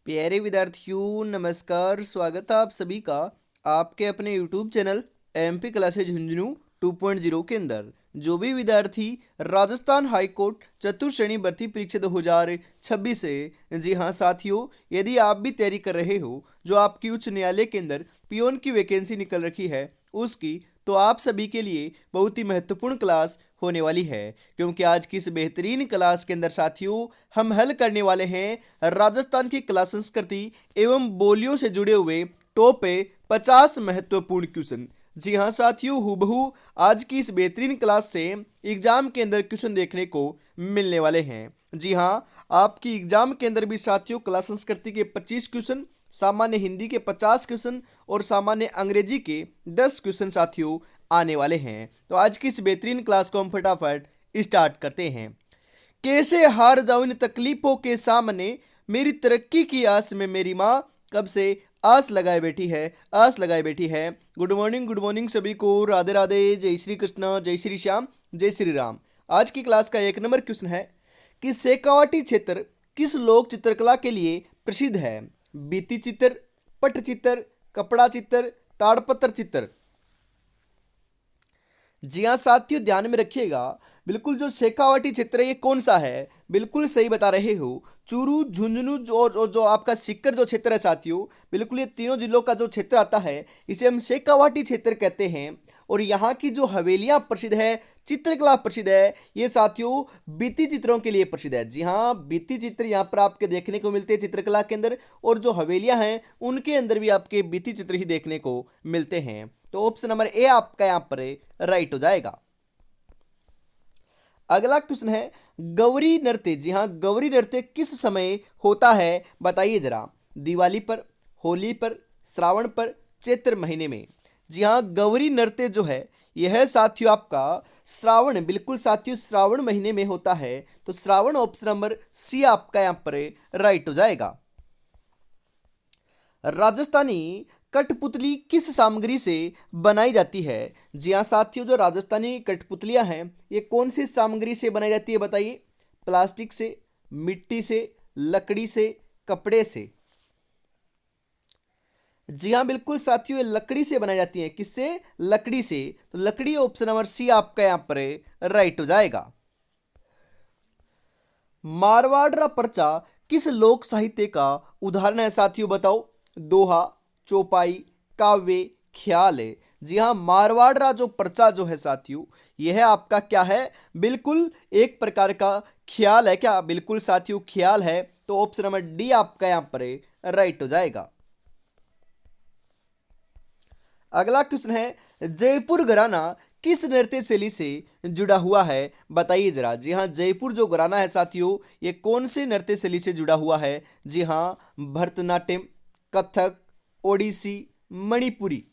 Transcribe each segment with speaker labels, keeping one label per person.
Speaker 1: प्यारे विद्यार्थियों नमस्कार। स्वागत है आप सभी का आपके अपने YouTube channel MP classes Jhunjhunu 2.0 के अंदर। जो भी विद्यार्थी राजस्थान हाई कोर्ट चतुर्श्रेणी भर्ती परीक्षा 2026 से, जी हाँ साथियों, यदि आप भी तैयारी कर रहे हो, जो आपकी उच्च न्यायालय के अंदर पियोन की वैकेंसी निकल रखी है उसकी, तो आप सभी के लिए बहुत ही महत्वपूर्ण क्लास होने वाली है। क्योंकि आज की इस बेहतरीन क्लास के अंदर साथियों हम हल करने वाले हैं राजस्थान की कला संस्कृति एवं बोलियों से जुड़े हुए टॉप 50 महत्वपूर्ण क्वेश्चन। जी हाँ साथियों, हूबहू आज की इस बेहतरीन क्लास से एग्जाम के अंदर क्वेश्चन देखने को मिलने वाले हैं। जी हाँ, आपकी एग्जाम के अंदर भी साथियों कला संस्कृति के 25 क्वेश्चन, सामान्य हिंदी के 50 क्वेश्चन और सामान्य अंग्रेजी के 10 क्वेश्चन साथियों आने वाले हैं। तो आज की इस बेहतरीन क्लास को हम फटाफट स्टार्ट करते हैं। कैसे हार जाऊं इन तकलीफों के सामने, मेरी तरक्की की आस में मेरी माँ कब से आस लगाए बैठी है, आस लगाए बैठी है। गुड मॉर्निंग सभी को, राधे राधे, जय श्री कृष्ण, जय श्री श्याम, जय श्री राम। आज की क्लास का एक नंबर क्वेश्चन है कि शेखावाटी क्षेत्र किस लोक चित्रकला के लिए प्रसिद्ध है? भित्ति चित्र, पटचित्र, कपड़ा चित्र, ताड़पत्र चित्र। जी हाँ साथियों, ध्यान में रखिएगा। बिल्कुल जो शेखावाटी क्षेत्र है ये कौन सा है? बिल्कुल सही बता रहे हो, चूरू, झुंझुनू और जो आपका सीकर जो क्षेत्र है साथियों, बिल्कुल ये तीनों जिलों का जो क्षेत्र आता है इसे हम शेखावाटी क्षेत्र कहते हैं। और यहाँ की जो हवेलियाँ प्रसिद्ध है, चित्रकला प्रसिद्ध है, ये साथियों भित्ति चित्रों के लिए प्रसिद्ध है। जी हाँ, भित्ति चित्र यहाँ पर आपके देखने को मिलते हैं चित्रकला के अंदर, और जो हवेलियाँ हैं उनके अंदर भी आपके भित्ति चित्र ही देखने को मिलते हैं। तो ऑप्शन नंबर ए आपका यहाँ पर राइट हो जाएगा। अगला क्वेश्चन है गौरी नृत्य। जी हाँ, गौरी नृत्य किस समय होता है बताइए जरा? दिवाली पर, होली पर, श्रावण पर, चैत्र महीने में। जी हाँ, गौरी नृत्य जो है यह साथियों आपका श्रावण, बिल्कुल साथियों श्रावण महीने में होता है। तो श्रावण ऑप्शन नंबर सी आपका यहाँ पर राइट हो जाएगा। राजस्थानी कठपुतली किस सामग्री से बनाई जाती है? जी हाँ साथियों, जो राजस्थानी कठपुतलियां हैं ये कौन सी सामग्री से बनाई जाती है बताइए? प्लास्टिक से, मिट्टी से, लकड़ी से, कपड़े से। जी हाँ बिल्कुल साथियों, ये लकड़ी से बनाई जाती है। किससे? लकड़ी से। तो लकड़ी ऑप्शन नंबर सी आपका यहाँ पर राइट हो जाएगा। मारवाड़ पर्चा किस लोक साहित्य का उदाहरण है साथियों बताओ? दोहा, चौपाई, काव्य, ख्याल है। जी हाँ, मारवाड़ जो पर्चा जो है साथियों यह आपका क्या है? बिल्कुल एक प्रकार का ख्याल है। क्या? बिल्कुल साथियों ख्याल है। तो ऑप्शन नंबर डी आपका यहाँ पर राइट हो जाएगा। अगला क्वेश्चन है जयपुर घराना किस नृत्य शैली से जुड़ा हुआ है बताइए जरा? जी हाँ, जयपुर जो घराना है साथियों ये कौन से नृत्य शैली से जुड़ा हुआ है? जी हाँ, भरतनाट्यम, कथक, ओडिसी, मणिपुरी।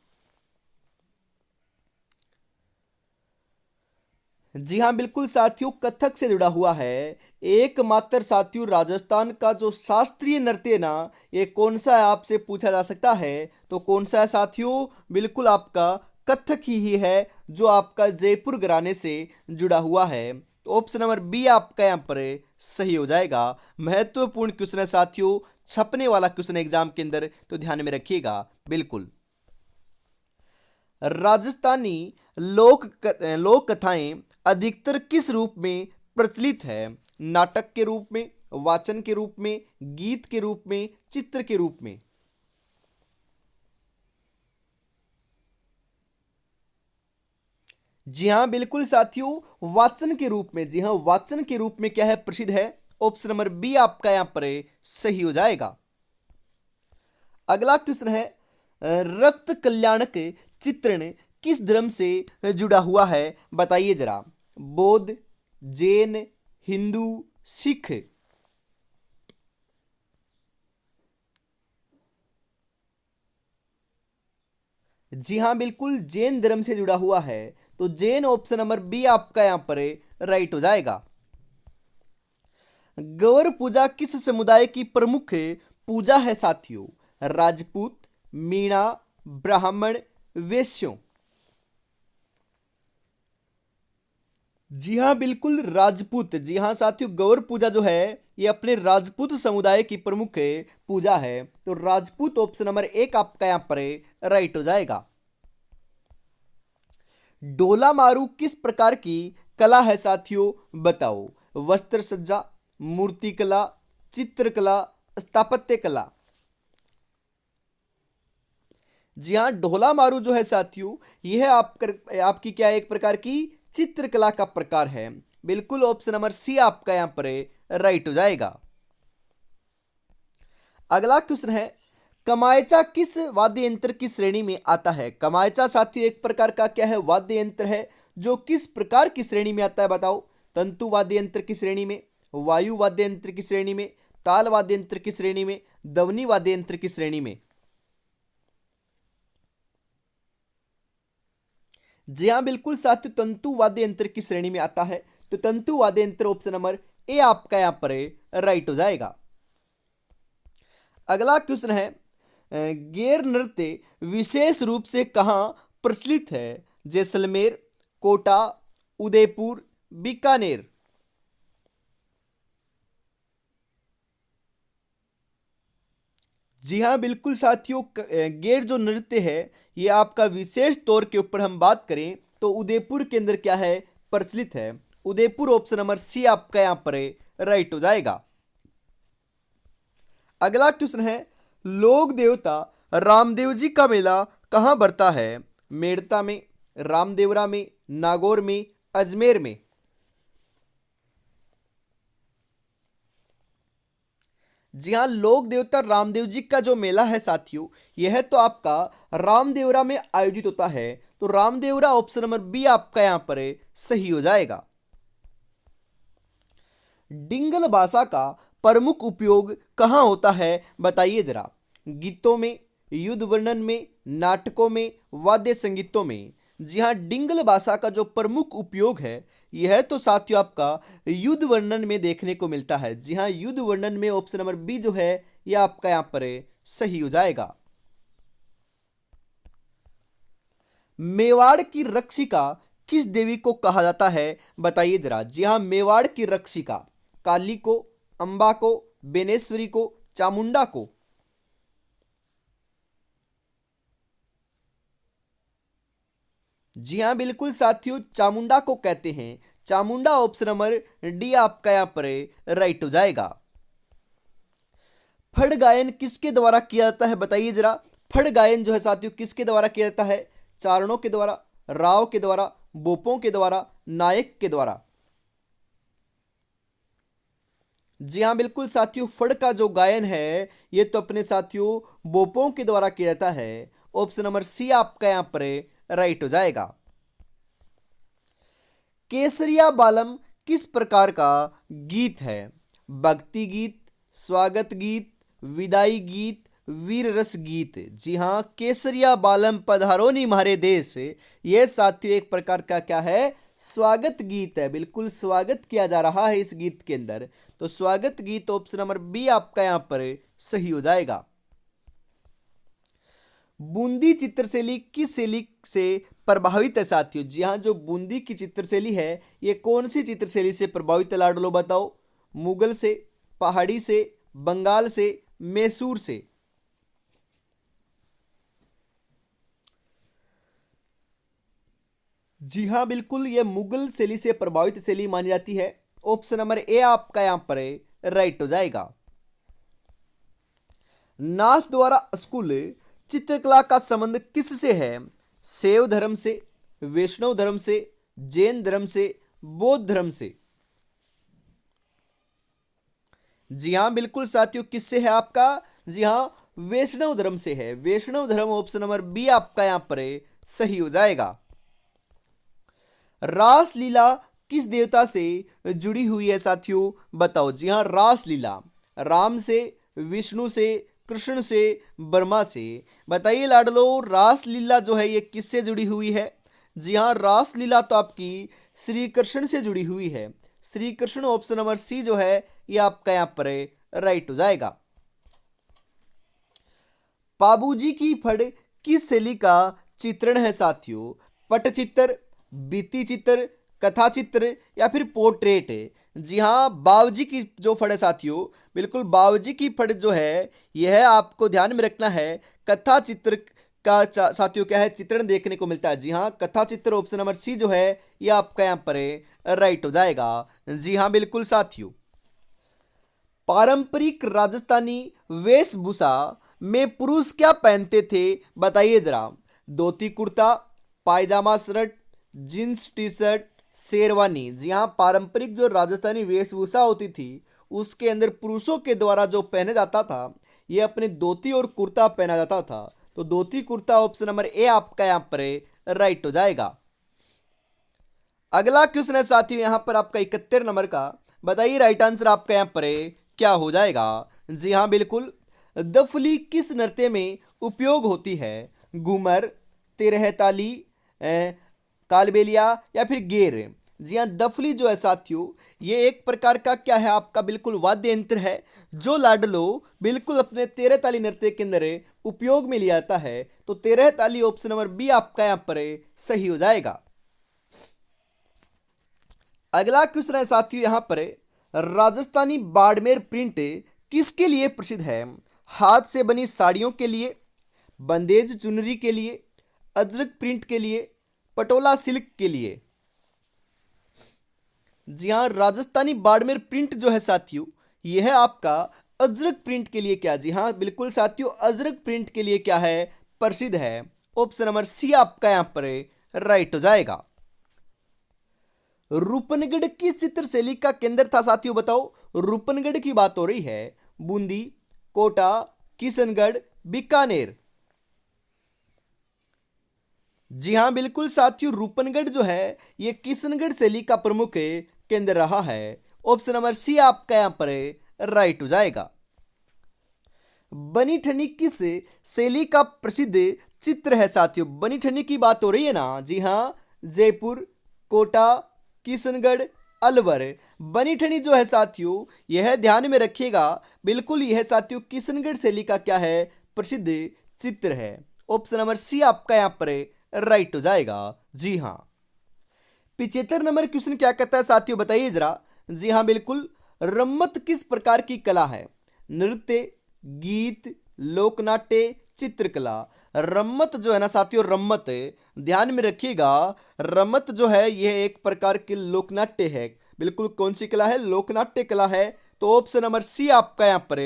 Speaker 1: जी हाँ बिल्कुल साथियों, कथक से जुड़ा हुआ है। एकमात्र साथियों राजस्थान का जो शास्त्रीय नृत्य है ना, ये कौन सा है आपसे पूछा जा सकता है। तो कौन सा है साथियों? बिल्कुल आपका कथक ही है, जो आपका जयपुर घराने से जुड़ा हुआ है। तो ऑप्शन नंबर बी आपका यहाँ पर सही हो जाएगा। महत्वपूर्ण क्वेश्चन है साथियों, छपने वाला क्वेश्चन एग्जाम के अंदर, तो ध्यान में रखिएगा बिल्कुल। राजस्थानी लोक कथाएं अधिकतर किस रूप में प्रचलित है? नाटक के रूप में, वाचन के रूप में, गीत के रूप में, चित्र के रूप में। जी हाँ बिल्कुल साथियों, वाचन के रूप में। जी हाँ, वाचन के रूप में क्या है? प्रसिद्ध है। ऑप्शन नंबर बी आपका यहां पर सही हो जाएगा। अगला क्वेश्चन है रक्त कल्याणक चित्रण किस धर्म से जुड़ा हुआ है बताइए जरा? बौद्ध, जैन, हिंदू, सिख। जी हाँ बिल्कुल जैन धर्म से जुड़ा हुआ है। तो जैन ऑप्शन नंबर बी आपका यहां पर राइट हो जाएगा। गौर पूजा किस समुदाय की प्रमुख पूजा है साथियों? राजपूत, मीणा, ब्राह्मण, वैश्यों। जी हाँ बिल्कुल, राजपूत। जी हाँ साथियों, गौर पूजा जो है ये अपने राजपूत समुदाय की प्रमुख पूजा है। तो राजपूत ऑप्शन नंबर एक आपका यहाँ पर राइट हो जाएगा। डोला मारू किस प्रकार की कला है साथियों, बताओ। वस्त्र सज्जा, मूर्ति कला, चित्रकला, स्थापत्य कला। जी हाँ, ढोला मारू जो है साथियों, यह आपकी क्या है, एक प्रकार की चित्रकला का प्रकार है। बिल्कुल ऑप्शन नंबर सी आपका यहाँ पर राइट हो जाएगा। अगला क्वेश्चन है, कमायचा किस वाद्य यंत्र की श्रेणी में आता है। कमायचा साथियों एक प्रकार का क्या है, वाद्य यंत्र है जो किस प्रकार की श्रेणी में आता है, बताओ। तंतु वाद्य यंत्र की श्रेणी में, वायु वाद्य यंत्र की श्रेणी में, ताल वाद्य यंत्र की श्रेणी में, ध्वनि वाद्य यंत्र की श्रेणी में। जी हाँ बिल्कुल साथियों, तंतु वाद्य यंत्र की श्रेणी में आता है। तो तंतु वाद्य यंत्र ऑप्शन नंबर ए आपका यहाँ पर राइट हो जाएगा। अगला क्वेश्चन है, गैर नृत्य विशेष रूप से कहाँ प्रचलित है। जैसलमेर, कोटा, उदयपुर, बीकानेर। जी हाँ बिल्कुल साथियों, गेर जो नृत्य है ये आपका विशेष तौर के ऊपर हम बात करें तो उदयपुर के अंदर क्या है, प्रचलित है। उदयपुर ऑप्शन नंबर सी आपका यहाँ पर राइट हो जाएगा। अगला क्वेश्चन है, लोक देवता रामदेव जी का मेला कहाँ बढ़ता है। मेड़ता में, रामदेवरा में, नागौर में, अजमेर में। जी हाँ, लोक देवता रामदेव जी का जो मेला है साथियों, यह तो आपका रामदेवरा में आयोजित होता है। तो रामदेवरा ऑप्शन नंबर बी आपका यहाँ पर सही हो जाएगा। डिंगल भाषा का प्रमुख उपयोग कहाँ होता है, बताइए जरा। गीतों में, युद्ध वर्णन में, नाटकों में, वाद्य संगीतों में। जी हाँ, डिंगल भाषा का जो प्रमुख उपयोग है यह तो साथियों आपका युद्ध वर्णन में देखने को मिलता है। जी हाँ, युद्ध वर्णन में ऑप्शन नंबर बी जो है यह आपका यहाँ पर सही हो जाएगा। मेवाड़ की रक्षिका किस देवी को कहा जाता है, बताइए जरा। जी हाँ, मेवाड़ की रक्षिका काली को, अंबा को, बेनेश्वरी को, चामुंडा को। जी हाँ बिल्कुल साथियों, चामुंडा को कहते हैं। चामुंडा ऑप्शन नंबर डी आपका यहाँ पर राइट हो जाएगा। फड़ गायन किसके द्वारा किया जाता है, बताइए जरा। फड़ गायन जो है साथियों किसके द्वारा किया जाता है। चारणों के द्वारा, राव के द्वारा, बोपों के द्वारा, नायक के द्वारा। जी हाँ बिल्कुल साथियों, फड़ का जो गायन है ये तो अपने साथियों बोपों के द्वारा किया जाता है। ऑप्शन नंबर सी आपका यहाँ पर राइट हो जाएगा। केसरिया बालम किस प्रकार का गीत है। भक्ति गीत, स्वागत गीत, विदाई गीत, वीर रस गीत। जी हाँ, केसरिया बालम पधारो नी म्हारे देश, ये साथियों एक प्रकार का क्या है, स्वागत गीत है। बिल्कुल स्वागत किया जा रहा है इस गीत के अंदर। तो स्वागत गीत ऑप्शन नंबर बी आपका यहाँ पर सही हो जाएगा। बूंदी चित्रशैली किस शैली से प्रभावित है साथियों। जी हाँ, जो बूंदी की चित्रशैली है ये कौन सी चित्रशैली से प्रभावित है लाडलो, बताओ। मुगल से, पहाड़ी से, बंगाल से, मैसूर से। जी हाँ बिल्कुल, ये मुगल शैली से प्रभावित शैली मानी जाती है। ऑप्शन नंबर ए आपका यहाँ पर राइट हो जाएगा। नाथ द्वारा स्कूल चित्रकला का संबंध किससे है। शैव धर्म से, वैष्णव धर्म से, जैन धर्म से, बौद्ध धर्म से। जी हाँ बिल्कुल साथियों, किससे है आपका। जी हाँ, वैष्णव धर्म से है। वैष्णव धर्म ऑप्शन नंबर बी आपका यहाँ पर सही हो जाएगा। रासलीला किस देवता से जुड़ी हुई है साथियों, बताओ। जी हाँ, रासलीला राम से, विष्णु से, कृष्ण से, ब्रह्मा से। बताइए लाडलो, रासलीला जो है ये किससे जुड़ी हुई है। जी हाँ, रासलीला तो आपकी श्री कृष्ण से जुड़ी हुई है। Shri Krishna option number C जो है ये आपका यहाँ पर राइट हो जाएगा। बाबूजी की फड़ किस शैली का चित्रण है साथियों। पटचित्र, भित्ति चित्र, कथा चित्र या फिर पोर्ट्रेट है। जी हाँ, बावर्ची की जो फड़ है साथियों, बिल्कुल बावर्ची की फड़ जो है यह आपको ध्यान में रखना है। कथा चित्र का साथियों क्या है, चित्रण देखने को मिलता है। जी हाँ, कथा चित्र ऑप्शन नंबर सी जो है ये आपका यहाँ पर राइट हो जाएगा। जी हाँ बिल्कुल साथियों। पारंपरिक राजस्थानी वेशभूषा में पुरुष क्या पहनते थे बताइए जरा। Dhoti kurta, pyjama shirt, jeans T shirt, sherwani. जी हाँ, पारंपरिक जो राजस्थानी वेशभूषा होती थी उसके अंदर पुरुषों के द्वारा जो पहने जाता था ये अपने धोती और कुर्ता पहना जाता था। तो dhoti kurta option number A आपका यहाँ पर राइट हो जाएगा। अगला क्वेश्चन है साथियों यहाँ पर आपका 71 नंबर का। बताइए राइट आंसर आपका यहाँ पर क्या हो जाएगा। जी हाँ बिल्कुल। दफली किस नृत्य में उपयोग होती है। घूमर, तेरह ताली, कालबेलिया या फिर गेर। जी हाँ, दफली जो है साथियों ये एक प्रकार का क्या है आपका बिल्कुल वाद्य यंत्र है जो लाडलो बिल्कुल अपने तेरह ताली नृत्य के अंदर उपयोग में लिया जाता है। तो तेरह ताली ऑप्शन नंबर बी आपका यहाँ पर सही हो जाएगा। अगला क्वेश्चन है साथियों यहाँ पर, राजस्थानी बाड़मेर प्रिंट किसके लिए प्रसिद्ध है। हाथ से बनी साड़ियों के लिए, बंदेज चुनरी के लिए, अजरक प्रिंट के लिए, पटोला सिल्क के लिए। जी हाँ, राजस्थानी बाड़मेर प्रिंट जो है साथियों यह है आपका अजरक प्रिंट के लिए क्या। जी हाँ बिल्कुल साथियों, अजरक प्रिंट के लिए क्या है प्रसिद्ध है। ऑप्शन नंबर सी आपका यहाँ पर राइट हो जाएगा। रूपनगढ़ किस चित्रशैली का केंद्र था साथियों बताओ। रूपनगढ़ की बात हो रही है। बूंदी, कोटा, किशनगढ़, बीकानेर। जी हाँ बिल्कुल साथियों, रूपनगढ़ जो है ये किशनगढ़ शैली का प्रमुख केंद्र रहा है। ऑप्शन नंबर सी आपका यहाँ पर राइट हो जाएगा। बनी ठनी किस शैली का प्रसिद्ध चित्र है साथियों। बनी ठनी की बात हो रही है ना। जी हाँ, जयपुर, कोटा, किशनगढ़, अलवर। बनी ठनी जो है साथियों यह ध्यान में रखिएगा, बिल्कुल यह साथियों किशनगढ़ शैली का क्या है प्रसिद्ध चित्र है। ऑप्शन नंबर सी आपका यहाँ पर राइट हो जाएगा। जी हाँ। 75 नंबर क्वेश्चन क्या कहता है साथियों बताइए जरा। जी हाँ बिल्कुल। रम्मत किस प्रकार की कला है। नृत्य, गीत, लोकनाट्य, चित्रकला। रम्मत जो है ना साथियों, रम्मत ध्यान में रखिएगा, रम्मत जो है यह एक प्रकार की लोकनाट्य है। बिल्कुल कौन सी कला है, लोकनाट्य कला है। तो ऑप्शन नंबर सी आपका यहाँ पर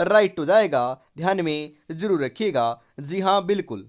Speaker 1: राइट हो जाएगा, ध्यान में जरूर रखिएगा। जी हाँ बिल्कुल।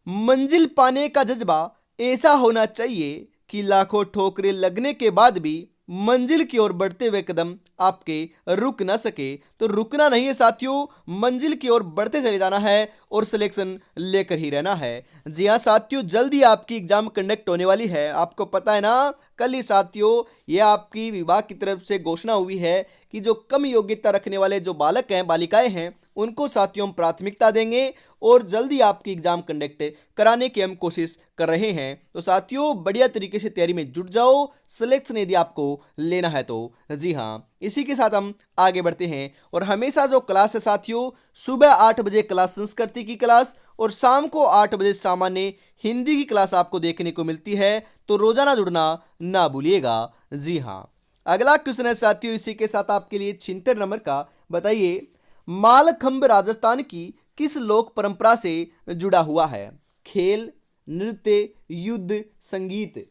Speaker 1: मंजिल पाने का जज्बा ऐसा होना चाहिए कि लाखों ठोकरें लगने के बाद भी मंजिल की ओर बढ़ते हुए कदम आपके रुक ना सके। तो रुकना नहीं है साथियों, मंजिल की ओर बढ़ते चले जाना है और सिलेक्शन लेकर ही रहना है। जी हाँ साथियों, जल्दी आपकी एग्जाम कंडक्ट होने वाली है, आपको पता है ना। कल ही साथियों ये आपकी विभाग की तरफ से घोषणा हुई है कि जो कम योग्यता रखने वाले जो बालक हैं, बालिकाएं हैं, उनको साथियों हम प्राथमिकता देंगे और जल्दी आपकी एग्जाम कंडक्ट कराने की हम कोशिश कर रहे हैं। तो साथियों बढ़िया तरीके से तैयारी में जुट जाओ, सिलेक्शन यदि आपको लेना है तो। जी हाँ, इसी के साथ हम आगे बढ़ते हैं। और हमेशा जो क्लास है साथियों, सुबह 8 बजे क्लास संस्कृति की क्लास और शाम को 8 बजे सामान्य हिंदी की क्लास आपको देखने को मिलती है। तो रोजाना जुड़ना ना भूलिएगा। जी हाँ, अगला क्वेश्चन है साथियों इसी के साथ आपके लिए 76 नंबर का। बताइए मालखंब राजस्थान की किस लोक परंपरा से जुड़ा हुआ है। खेल, नृत्य, युद्ध, संगीत।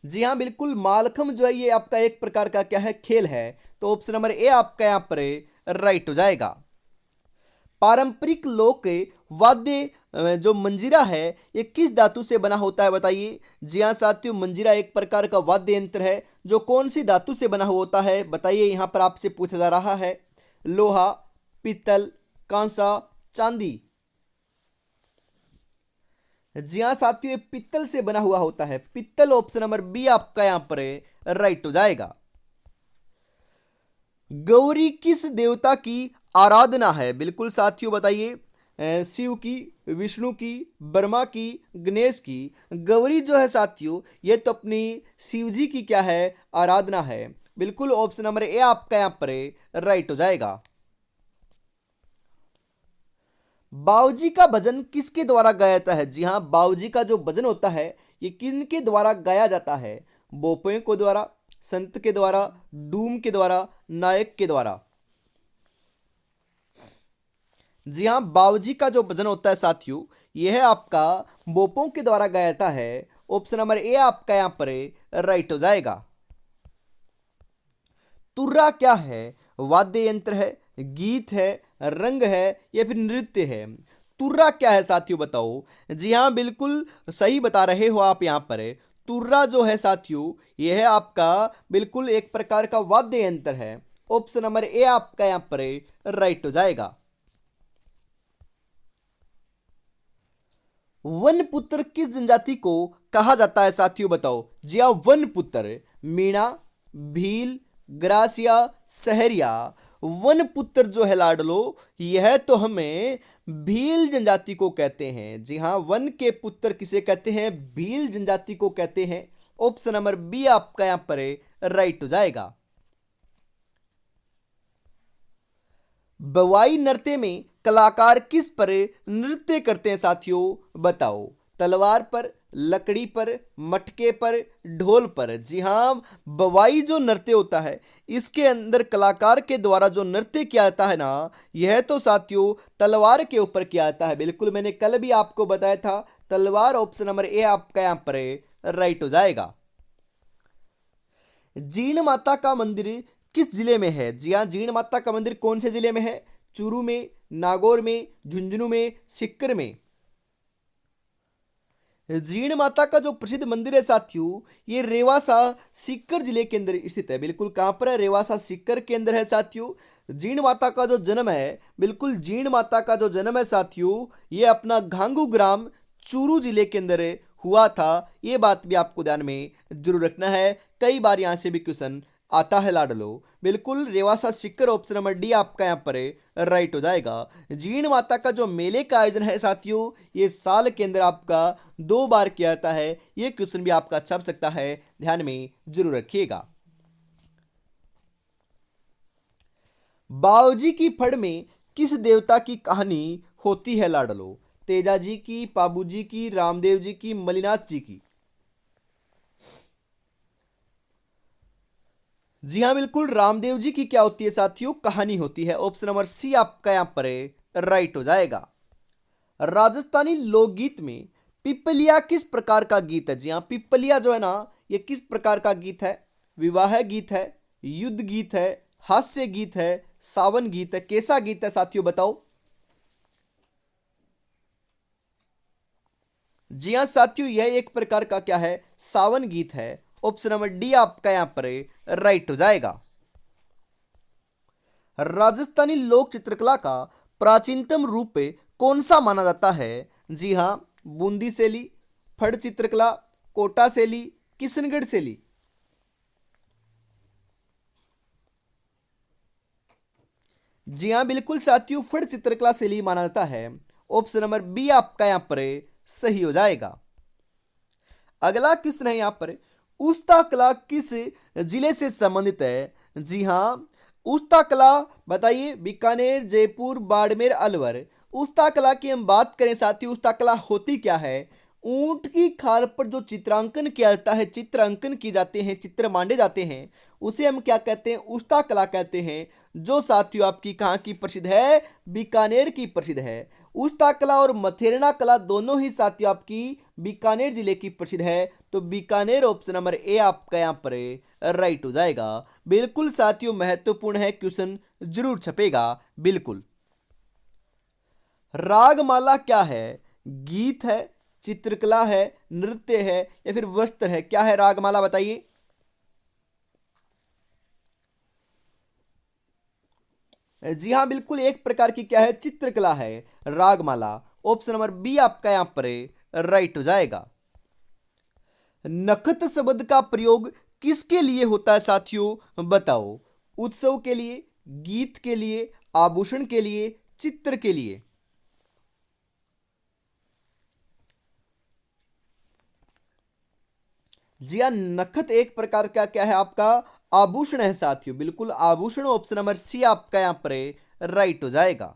Speaker 1: जी हाँ बिल्कुल, मालखंब जो है ये आपका एक प्रकार का क्या है खेल है। तो ऑप्शन नंबर ए आपका यहां पर राइट हो जाएगा। पारंपरिक लोक वाद्य जो मंजीरा है ये किस धातु से बना होता है बताइए। जी हाँ साथियों, मंजीरा एक प्रकार का वाद्य यंत्र है जो कौन सी धातु से बना हुआ होता है बताइए। यहां पर आपसे पूछा जा रहा है। लोहा, पीतल, कांसा, चांदी। जी हाँ साथियों, ये पित्तल से बना हुआ होता है। पित्तल ऑप्शन नंबर बी आपका यहां पर राइट हो जाएगा। गौरी किस देवता की आराधना है। बिल्कुल साथियों बताइए, शिव की, विष्णु की, ब्रह्मा की, गणेश की। गौरी जो है साथियों ये तो अपनी शिव जी की क्या है आराधना है। बिल्कुल ऑप्शन नंबर ए आपका यहां पर राइट हो जाएगा। बाऊजी का भजन किसके द्वारा गाया जाता है? जी हाँ, बाऊजी का जो भजन होता है ये किनके द्वारा गाया जाता है? बोपों के द्वारा, संत के द्वारा, डूम के द्वारा, नायक के द्वारा। जी हाँ, बाऊजी का जो भजन होता है साथियों यह आपका बोपों के द्वारा गाया जाता है। ऑप्शन नंबर ए आपका यहां पर राइट हो जाएगा। तुर्रा क्या है? वाद्य यंत्र है, गीत है, रंग है या फिर नृत्य है? तुर्रा क्या है साथियों बताओ। जी हाँ, बिल्कुल सही बता रहे हो आप यहाँ पर। तुर्रा जो है साथियों यह आपका बिल्कुल एक प्रकार का वाद्य यंत्र है। ऑप्शन नंबर ए आपका यहाँ पर राइट हो जाएगा। वन पुत्र किस जनजाति को कहा जाता है साथियों बताओ। जी हाँ, वन पुत्र मीणा, भील, ग्रासिया, सहरिया। वन पुत्र जो है लाडलो यह तो हमें भील जनजाति को कहते हैं। जी हाँ, वन के पुत्र किसे कहते हैं? भील जनजाति को कहते हैं। ऑप्शन नंबर बी आपका यहां पर राइट हो जाएगा। बवाई नृत्य में कलाकार किस पर नृत्य करते हैं साथियों बताओ। तलवार पर, लकड़ी पर, मटके पर, ढोल पर? जी हाँ, बवाई जो नृत्य होता है इसके अंदर कलाकार के द्वारा जो नृत्य किया जाता है ना यह तो साथियों तलवार के ऊपर किया जाता है। बिल्कुल, मैंने कल भी आपको बताया था तलवार। ऑप्शन नंबर ए आपका यहां पर राइट हो जाएगा। जीण माता का मंदिर किस जिले में है? जी हाँ, जीण माता का मंदिर कौन से जिले में है? चूरू में, नागौर में, झुंझुनू में, सीकर में? जीण माता का जो प्रसिद्ध मंदिर है साथियों ये रेवासा सीकर जिले के अंदर स्थित है। बिल्कुल, कहां पर है? रेवासा सीकर के अंदर है साथियों। जीण माता का जो जन्म है, बिल्कुल जीण माता का जो जन्म है साथियों ये अपना घांगू ग्राम चूरू जिले के अंदर हुआ था। ये बात भी आपको ध्यान में जरूर रखना है, कई बार यहां से भी क्वेश्चन आता है लाडलो। बिल्कुल, Rewasa Sikar option number D आपका यहाँ पर राइट हो जाएगा। जीण माता का जो मेले का आयोजन है साथियों ये साल के अंदर आपका 2 बार किया जाता है। ये क्वेश्चन भी आपका छप सकता है, ध्यान में जरूर रखिएगा। बाऊजी की फड़ में किस देवता की कहानी होती है लाडलो? तेजा जी की, पाबू जी की, रामदेव जी की, मलिनाथ जी की? जी हाँ, बिल्कुल रामदेव जी की क्या होती है साथियों? कहानी होती है। ऑप्शन नंबर सी आपका यहां पर राइट हो जाएगा। राजस्थानी लोकगीत में पिपलिया किस प्रकार का गीत है? जी हाँ, पिपलिया जो है ना ये किस प्रकार का गीत है? विवाह गीत है, युद्ध गीत है, हास्य गीत है, सावन गीत है? कैसा गीत है साथियों बताओ। जी हाँ साथियों, यह एक प्रकार का क्या है? सावन गीत है। ऑप्शन नंबर डी आपका यहां पर राइट हो जाएगा। राजस्थानी लोक चित्रकला का प्राचीनतम रूप कौन सा माना जाता है? जी हाँ, बूंदी शैली, फड़ चित्रकला, कोटा शैली, किशनगढ़ शैली? जी हाँ, बिल्कुल साथियों फड़ चित्रकला शैली माना जाता है। ऑप्शन नंबर बी आपका यहां पर सही हो जाएगा। अगला क्वेश्चन है यहाँ पर, उस्ता कला किस जिले से संबंधित है? जी हाँ, उस्ता कला बताइए। बीकानेर, जयपुर, बाड़मेर, अलवर? उस्ता कला की हम बात करें साथियों, उस्ता कला होती क्या है? ऊंट की खाल पर जो चित्रांकन किया जाता है, चित्र अंकन किए जाते हैं, चित्र मांडे जाते हैं, उसे हम क्या कहते हैं? उस्ता कला कहते हैं। जो साथियों आपकी कहाँ की प्रसिद्ध है? बीकानेर की प्रसिद्ध है। उस्ता कला और मथेरना कला दोनों ही साथियों आपकी बीकानेर जिले की प्रसिद्ध है। तो बीकानेर ऑप्शन नंबर ए आपका यहाँ पर राइट हो जाएगा। बिल्कुल साथियों, महत्वपूर्ण है, क्वेश्चन जरूर छपेगा। बिल्कुल, रागमाला क्या है? गीत है, चित्रकला है, नृत्य है या फिर वस्त्र है? क्या है रागमाला बताइए। जी हाँ, बिल्कुल एक प्रकार की क्या है? चित्रकला है रागमाला। ऑप्शन नंबर बी आपका यहां पर राइट हो जाएगा। नखत शब्द का प्रयोग किसके लिए होता है साथियों बताओ। उत्सव के लिए, गीत के लिए, आभूषण के लिए, चित्र के लिए? जी हाँ, नखत एक प्रकार का क्या है? आपका आभूषण है साथियों। बिल्कुल, आभूषण ऑप्शन नंबर सी आपका यहां पर राइट हो जाएगा।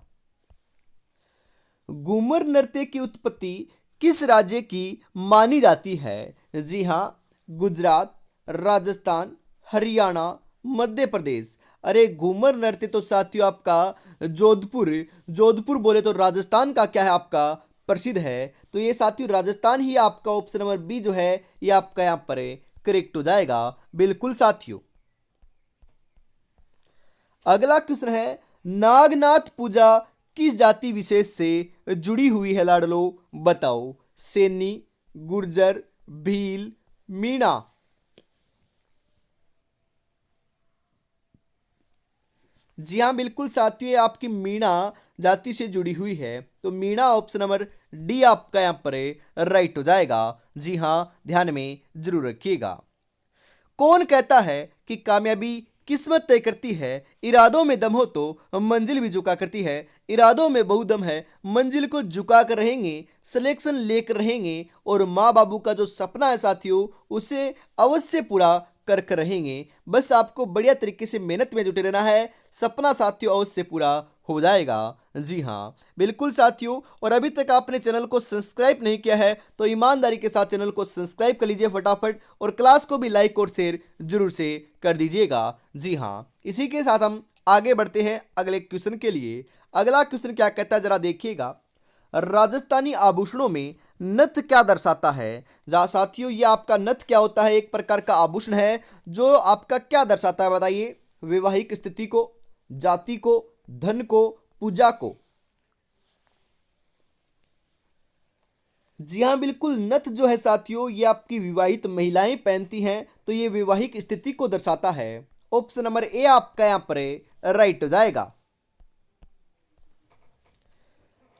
Speaker 1: घूमर नृत्य की उत्पत्ति किस राज्य की मानी जाती है? जी हाँ, गुजरात, राजस्थान, हरियाणा, मध्य प्रदेश। अरे घूमर नृत्य तो साथियों आपका जोधपुर, जोधपुर बोले तो राजस्थान का क्या है आपका प्रसिद्ध है, तो ये साथियों राजस्थान ही आपका ऑप्शन नंबर बी जो है ये आपका यहाँ पर करेक्ट हो जाएगा। बिल्कुल साथियों। अगला क्वेश्चन है, नागनाथ पूजा किस जाति विशेष से जुड़ी हुई है लाडलो? बताओ। सैनी, गुर्जर, भील, मीणा। जी हाँ बिल्कुल साथियों, ये आपकी मीणा जाति से जुड़ी हुई है, तो मीणा ऑप्शन नंबर डी आपका यहाँ पर राइट हो जाएगा। जी हाँ, ध्यान में जरूर रखिएगा। कौन कहता है कि कामयाबी किस्मत तय करती है? इरादों में दम हो तो मंजिल भी झुका करती है। इरादों में बहुदम है, मंजिल को झुका कर रहेंगे, सिलेक्शन लेकर रहेंगे और माँ बाबू का जो सपना है साथियों उसे अवश्य पूरा कर कर रहेंगे। बस आपको बढ़िया तरीके से मेहनत में जुटे रहना है, सपना साथियों अवश्य पूरा हो जाएगा। जी हाँ बिल्कुल साथियों, और अभी तक आपने चैनल को सब्सक्राइब नहीं किया है तो ईमानदारी के साथ चैनल को सब्सक्राइब कर लीजिए फटाफट, और क्लास को भी लाइक और शेयर जरूर से कर दीजिएगा। जी हाँ, इसी के साथ हम आगे बढ़ते हैं अगले क्वेश्चन के लिए। अगला क्वेश्चन क्या कहता है जरा देखिएगा। राजस्थानी आभूषणों में नथ क्या दर्शाता है? जहाँ साथियों ये आपका नथ क्या होता है? एक प्रकार का आभूषण है जो आपका क्या दर्शाता है बताइए? वैवाहिक स्थिति को, जाति को, धन को, पूजा को। जी हाँ बिल्कुल, नथ जो है साथियों ये आपकी विवाहित महिलाएं पहनती हैं, तो ये वैवाहिक स्थिति को दर्शाता है। ऑप्शन नंबर ए आपका यहां पर राइट हो जाएगा।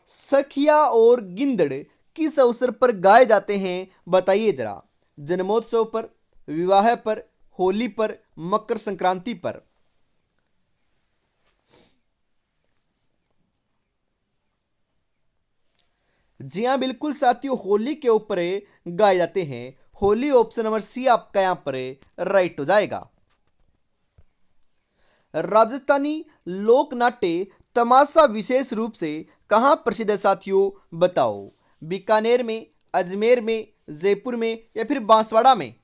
Speaker 1: सखिया और गिंदड़ किस अवसर पर गाए जाते हैं बताइए जरा? जन्मोत्सव पर, विवाह पर, होली पर, मकर संक्रांति पर। जी हाँ बिल्कुल साथियों, होली के ऊपर गाए जाते हैं। होली ऑप्शन नंबर सी आपका यहां पर राइट हो जाएगा। राजस्थानी लोक नाट्य तमाशा विशेष रूप से कहाँ प्रसिद्ध है साथियों? बताओ। बीकानेर में, अजमेर में, जयपुर में या फिर बांसवाड़ा में?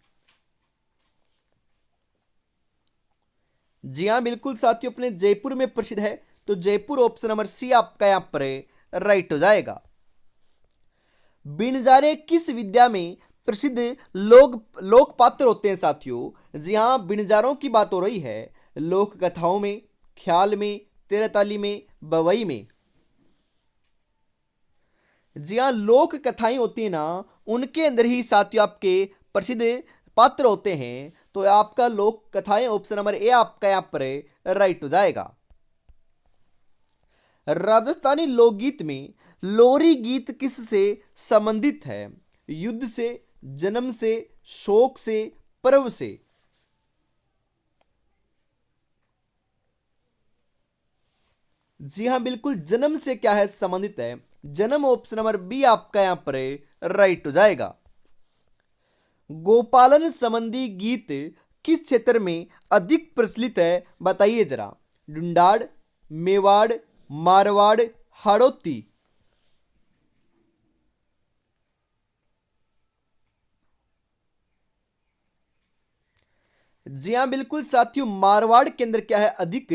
Speaker 1: जी हाँ बिल्कुल साथियों, अपने जयपुर में प्रसिद्ध है, तो जयपुर ऑप्शन नंबर सी आपका यहां पर राइट हो जाएगा। बिनजारे किस विद्या में प्रसिद्ध लोक पात्र होते हैं साथियों? जी हाँ, बिनजारों की बात हो रही है। लोक कथाओं में, ख्याल में, तेरताली में, बवई में। जी हाँ, लोक कथाएं होती हैं ना, उनके अंदर ही साथियों आपके प्रसिद्ध पात्र होते हैं, तो आपका लोक कथाएं ऑप्शन नंबर ए आपका यहाँ पर राइट हो जाएगा। राजस्थानी लोकगीत में लोरी गीत किस से संबंधित है? युद्ध से, जन्म से, शोक से, पर्व से? जी हाँ बिल्कुल, जन्म से क्या है संबंधित है। जन्म ऑप्शन नंबर बी आपका यहां पर राइट हो जाएगा। गोपालन संबंधी गीत किस क्षेत्र में अधिक प्रचलित है बताइए जरा? डुंडाड़, मेवाड़, मारवाड़, हाड़ौती। जी हाँ बिल्कुल साथियों, मारवाड़ के अंदर क्या है अधिक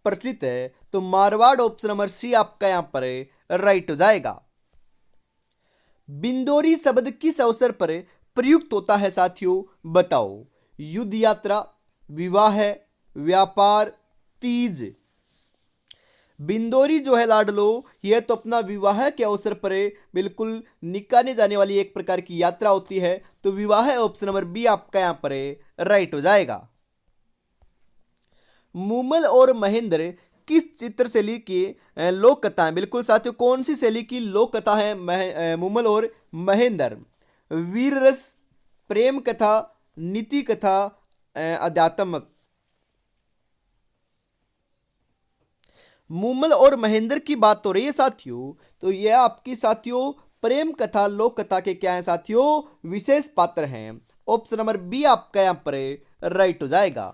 Speaker 1: प्रचलित है, तो मारवाड़ ऑप्शन नंबर सी आपका यहां पर राइट हो जाएगा। बिंदोरी शब्द किस अवसर पर प्रयुक्त होता है साथियों? बताओ। युद्ध यात्रा, विवाह, व्यापार, तीज। बिंदोरी जो है लाडलो, यह तो अपना विवाह के अवसर पर बिल्कुल निकाले जाने वाली एक प्रकार की यात्रा होती है, तो विवाह ऑप्शन नंबर बी आपका यहां पर राइट हो जाएगा। मूमल और महेंद्र किस चित्र शैली की लोक कथा है? बिल्कुल साथियों, कौन सी शैली की लोक कथा है मूमल और महेंद्र? वीर रस, प्रेम कथा, नीति कथा, अध्यात्मक। मूमल और महेंद्र की बात हो रही है साथियों, तो यह आपकी साथियों प्रेम कथा लोक कथा के क्या है साथियों? विशेष पात्र हैं। ऑप्शन नंबर बी आपका यहां पर राइट हो जाएगा।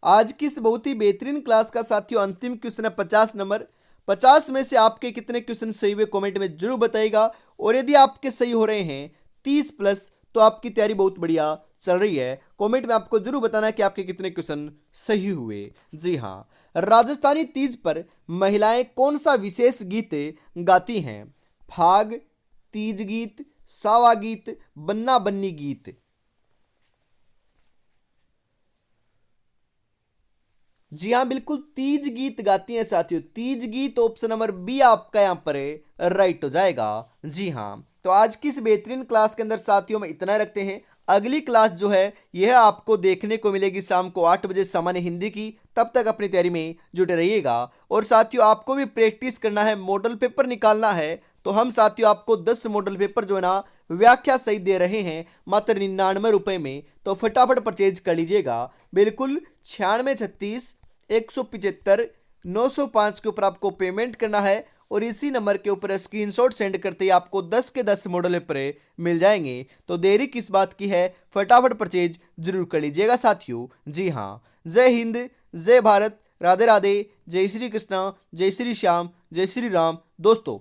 Speaker 1: आज की इस बहुत ही बेहतरीन क्लास का साथियों अंतिम क्वेश्चन है 50 नंबर। 50 में से आपके कितने क्वेश्चन सही हुए कमेंट में जरूर बताइएगा। और यदि आपके सही हो रहे हैं 30 प्लस तो आपकी तैयारी बहुत बढ़िया चल रही है। कमेंट में आपको जरूर बताना है कि आपके कितने क्वेश्चन सही हुए। जी हाँ, राजस्थानी तीज पर महिलाएं कौन सा विशेष गीत गाती हैं? फाग, तीज गीत, सावा गीत, बन्ना बन्नी गीत। जी हाँ, बिल्कुल तीज गीत गाती हैं साथियों। तीज गीत ऑप्शन नंबर बी आपका यहाँ पर राइट हो जाएगा। जी हाँ, तो आज की इस बेहतरीन क्लास के अंदर साथियों में इतना रखते हैं। अगली क्लास जो है यह आपको देखने को मिलेगी शाम को 8 बजे सामान्य हिंदी की। तब तक अपनी तैयारी में जुटे रहिएगा। और साथियों आपको भी प्रैक्टिस करना है, मॉडल पेपर निकालना है। तो हम साथियों आपको 10 मॉडल पेपर जो है ना व्याख्या सहित दे रहे हैं मात्र 99 रुपए में। तो फटाफट परचेज कर लीजिएगा। बिल्कुल 9636 175 905 के ऊपर आपको पेमेंट करना है। और इसी नंबर के ऊपर स्क्रीनशॉट सेंड करते ही आपको 10 के 10 मॉडल पेपर मिल जाएंगे। तो देरी किस बात की है, फटाफट परचेज जरूर कर लीजिएगा साथियों। जी हाँ, जय हिंद, जय भारत, राधे राधे, जय श्री कृष्णा, जय श्री श्याम, जय श्री राम दोस्तों।